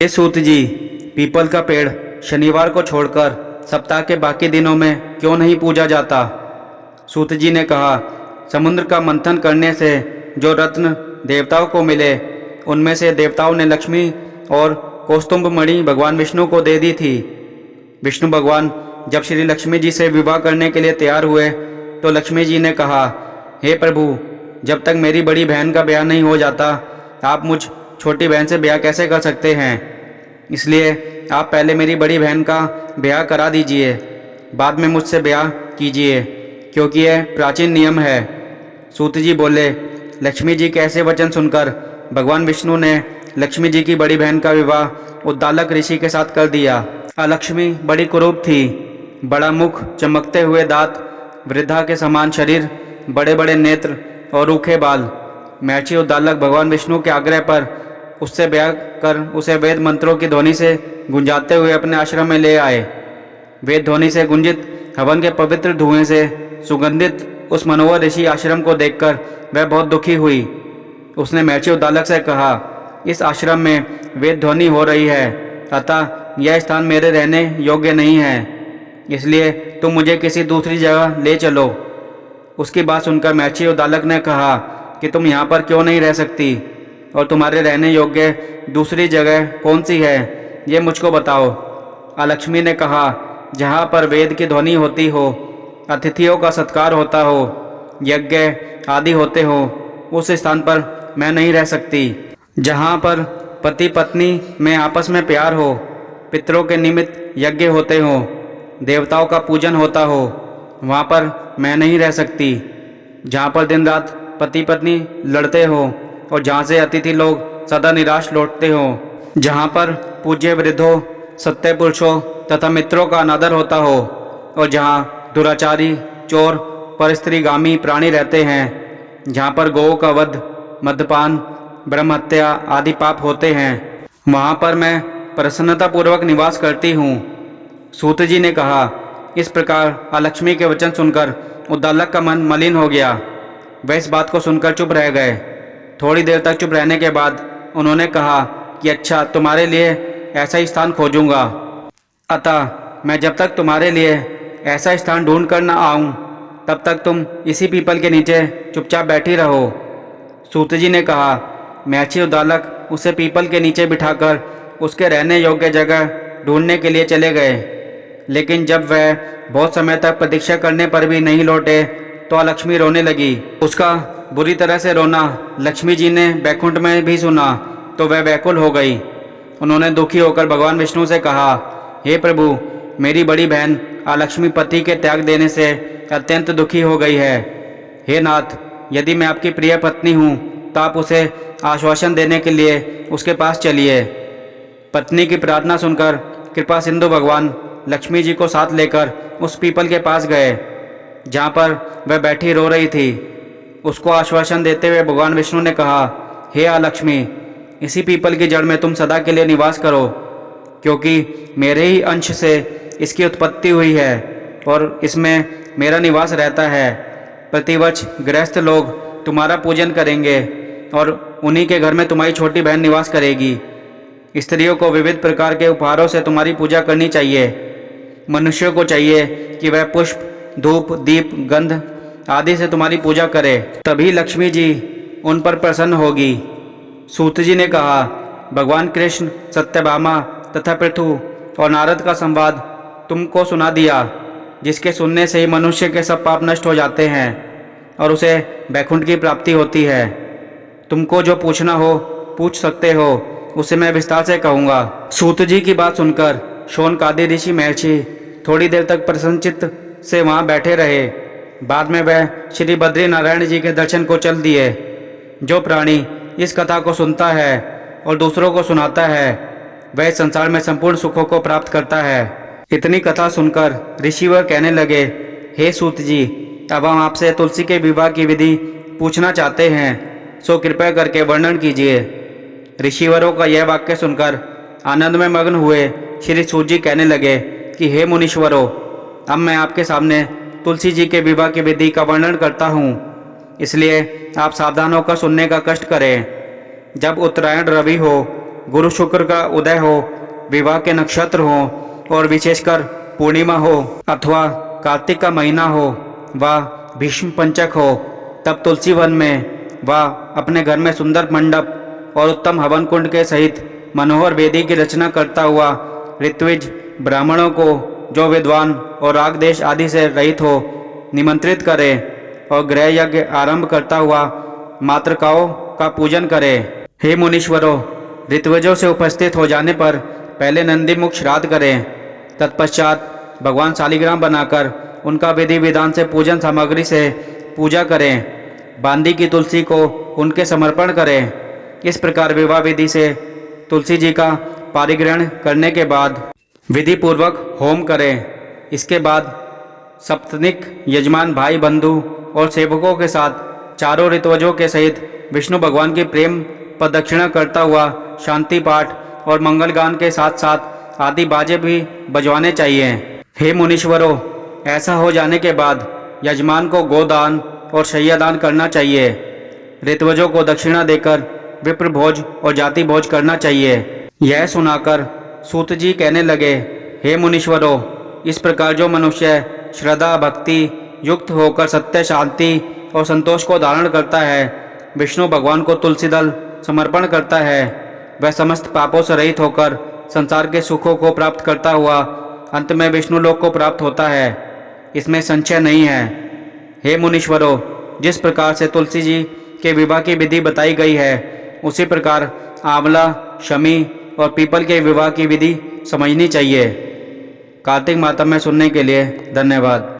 हे सूत जी, people का पेड़ शनिवार को छोड़कर सप्ताह के बाकी दिनों में क्यों नहीं पूजा जाता? सूत जी ने कहा, समुद्र का मंथन करने से जो रत्न देवताओं को मिले, उनमें से देवताओं ने लक्ष्मी और कौस्तुभ मणि भगवान विष्णु को दे दी थी। विष्णु भगवान जब श्री लक्ष्मी जी से विवाह करने के लिए तैयार हुए तो लक्ष्मी जी ने कहा, हे प्रभु, जब तक मेरी बड़ी बहन का ब्याह नहीं हो जाता, आप मुझ छोटी बहन से ब्याह कैसे कर सकते हैं? इसलिए आप पहले मेरी बड़ी बहन का ब्याह करा दीजिए, बाद में मुझसे ब्याह कीजिए, क्योंकि यह प्राचीन नियम है। सूत जी बोले, लक्ष्मी जी के ऐसे वचन सुनकर भगवान विष्णु ने लक्ष्मी जी की बड़ी बहन का विवाह उद्दालक ऋषि के साथ कर दिया। लक्ष्मी बड़ी कुरूप थी, बड़ा मुख, चमकते हुए दांत, वृद्धा के समान शरीर, बड़े बड़े नेत्र और रूखे बाल। महर्षि उद्दालक भगवान विष्णु के आग्रह पर उससे ब्याह कर उसे वेद मंत्रों की ध्वनि से गुंजाते हुए अपने आश्रम में ले आए। वेद ध्वनि से गुंजित हवन के पवित्र धुएं से सुगंधित उस मनोहर ऋषि आश्रम को देखकर वह बहुत दुखी हुई। उसने महर्षि उद्दालक से कहा, इस आश्रम में वेद ध्वनि हो रही है, अतः यह स्थान मेरे रहने योग्य नहीं है, इसलिए तुम मुझे किसी दूसरी जगह ले चलो। उसकी बात सुनकर महर्षि उद्दालक ने कहा कि तुम यहाँ पर क्यों नहीं रह सकती, और तुम्हारे रहने योग्य दूसरी जगह कौन सी है, ये मुझको बताओ। लक्ष्मी ने कहा, जहाँ पर वेद की ध्वनि होती हो, अतिथियों का सत्कार होता हो, यज्ञ आदि होते हो, उस स्थान पर मैं नहीं रह सकती। जहाँ पर पति पत्नी में आपस में प्यार हो, पितरों के निमित्त यज्ञ होते हो, देवताओं का पूजन होता हो, वहाँ पर मैं नहीं रह सकती। जहाँ पर दिन रात पति पत्नी लड़ते हो और जहाँ से अतिथि लोग सदा निराश लौटते हो, जहाँ पर पूज्य वृद्धों, सत्य पुरुषों तथा मित्रों का अनादर होता हो, और जहाँ दुराचारी, चोर, परस्त्रीगामी प्राणी रहते हैं, जहाँ पर गौ का वध, मद्यपान, ब्रह्महत्या आदि पाप होते हैं, वहाँ पर मैं प्रसन्नतापूर्वक निवास करती हूँ। सूत जी ने कहा। इस प्रकार लक्ष्मी के वचन सुनकर उद्दालक का मन मलिन हो गया। वह इस बात को सुनकर चुप रह गए। थोड़ी देर तक चुप रहने के बाद उन्होंने कहा कि अच्छा, तुम्हारे लिए ऐसा ही स्थान खोजूंगा, अतः मैं जब तक तुम्हारे लिए ऐसा स्थान ढूंढ कर न आऊँ, तब तक तुम इसी पीपल के नीचे चुपचाप बैठी रहो। सूत जी ने कहा। महर्षि उद्दालक उसे पीपल के नीचे बिठाकर उसके रहने योग्य जगह ढूंढने के लिए चले गए, लेकिन जब वह बहुत समय तक प्रतीक्षा करने पर भी नहीं लौटे तो लक्ष्मी रोने लगी। उसका बुरी तरह से रोना लक्ष्मी जी ने बैकुंठ में भी सुना तो वह व्याकुल हो गई। उन्होंने दुखी होकर भगवान विष्णु से कहा, हे प्रभु, मेरी बड़ी बहन लक्ष्मी पति के त्याग देने से अत्यंत दुखी हो गई है। हे नाथ, यदि मैं आपकी प्रिय पत्नी हूँ तो आप उसे आश्वासन देने के लिए उसके पास चलिए। पत्नी की प्रार्थना सुनकर कृपा सिंधु भगवान लक्ष्मी जी को साथ लेकर उस पीपल के पास गए जहाँ पर वह बैठी रो रही थी। उसको आश्वासन देते हुए भगवान विष्णु ने कहा, हे लक्ष्मी, इसी पीपल की जड़ में तुम सदा के लिए निवास करो, क्योंकि मेरे ही अंश से इसकी उत्पत्ति हुई है और इसमें मेरा निवास रहता है। प्रतिवर्ष गृहस्थ लोग तुम्हारा पूजन करेंगे और उन्हीं के घर में तुम्हारी छोटी बहन निवास करेगी। स्त्रियों को विविध प्रकार के उपहारों से तुम्हारी पूजा करनी चाहिए। मनुष्यों को चाहिए कि वह पुष्प, धूप, दीप, गंध आदि से तुम्हारी पूजा करे, तभी लक्ष्मी जी उन पर प्रसन्न होगी। सूत जी ने कहा, भगवान कृष्ण, सत्यभामा तथा पृथु और नारद का संवाद तुमको सुना दिया, जिसके सुनने से ही मनुष्य के सब पाप नष्ट हो जाते हैं और उसे बैकुंठ की प्राप्ति होती है। तुमको जो पूछना हो पूछ सकते हो, उसे मैं विस्तार से कहूँगा। सूत जी की बात सुनकर शौनकादि ऋषि महर्षि थोड़ी देर तक प्रसन्नचित्त से वहाँ बैठे रहे। बाद में वह श्री बद्री नारायण जी के दर्शन को चल दिए। जो प्राणी इस कथा को सुनता है और दूसरों को सुनाता है, वह संसार में संपूर्ण सुखों को प्राप्त करता है। इतनी कथा सुनकर ऋषिवर कहने लगे, हे सूत जी, अब हम आपसे तुलसी के विवाह की विधि पूछना चाहते हैं, सो कृपया करके वर्णन कीजिए। ऋषिवरों का यह वाक्य सुनकर आनंद में मग्न हुए श्री सूत जी कहने लगे कि हे मुनीश्वरों, अब मैं आपके सामने तुलसी जी के विवाह की विधि का वर्णन करता हूँ, इसलिए आप सावधान होकर सुनने का कष्ट करें। जब उत्तरायण रवि हो गुरु शुक्र का उदय हो, विवाह के नक्षत्र हो और विशेषकर पूर्णिमा हो अथवा कार्तिक का महीना हो व भीष्म पंचक हो, तब तुलसी वन में व अपने घर में सुंदर मंडप और उत्तम हवन कुंड के सहित मनोहर वेदी की रचना करता हुआ ऋत्विज ब्राह्मणों को, जो विद्वान और राग देश आदि से रहित हो, निमंत्रित करे और गृह यज्ञ आरंभ करता हुआ मातृकाओं का पूजन करे। हे मुनीश्वरों, ऋत्विजों से उपस्थित हो जाने पर पहले नंदी मुख श्राद्ध करें, तत्पश्चात भगवान शालिग्राम बनाकर उनका विधि विधान से पूजन सामग्री से पूजा करें, बांदी की तुलसी को उनके समर्पण करें। इस प्रकार विवाह विधि से तुलसी जी का पारिग्रहण करने के बाद विधि पूर्वक होम करें। इसके बाद सप्तनिक यजमान भाई बंधु और सेवकों के साथ चारों ऋत्विजों के सहित विष्णु भगवान की प्रेम प्रदक्षिणा करता हुआ शांति पाठ और मंगल गान के साथ साथ आदि बाजे भी बजवाने चाहिए। हे मुनीश्वरों, ऐसा हो जाने के बाद यजमान को गोदान और शय्यादान करना चाहिए। ऋत्विजों को दक्षिणा देकर विप्र भोज और जाति भोज करना चाहिए। यह सुनाकर सूत जी कहने लगे, हे मुनीश्वरों, इस प्रकार जो मनुष्य श्रद्धा भक्ति युक्त होकर सत्य, शांति और संतोष को धारण करता है, विष्णु भगवान को तुलसी दल समर्पण करता है, वह समस्त पापों से रहित होकर संसार के सुखों को प्राप्त करता हुआ अंत में विष्णु लोक को प्राप्त होता है। इसमें संशय नहीं है। हे मुनीश्वरों, जिस प्रकार से तुलसी जी के विवाह की विधि बताई गई है, उसी प्रकार आंवला, शमी और पीपल के विवाह की विधि समझनी चाहिए। कार्तिक माता में सुनने के लिए धन्यवाद।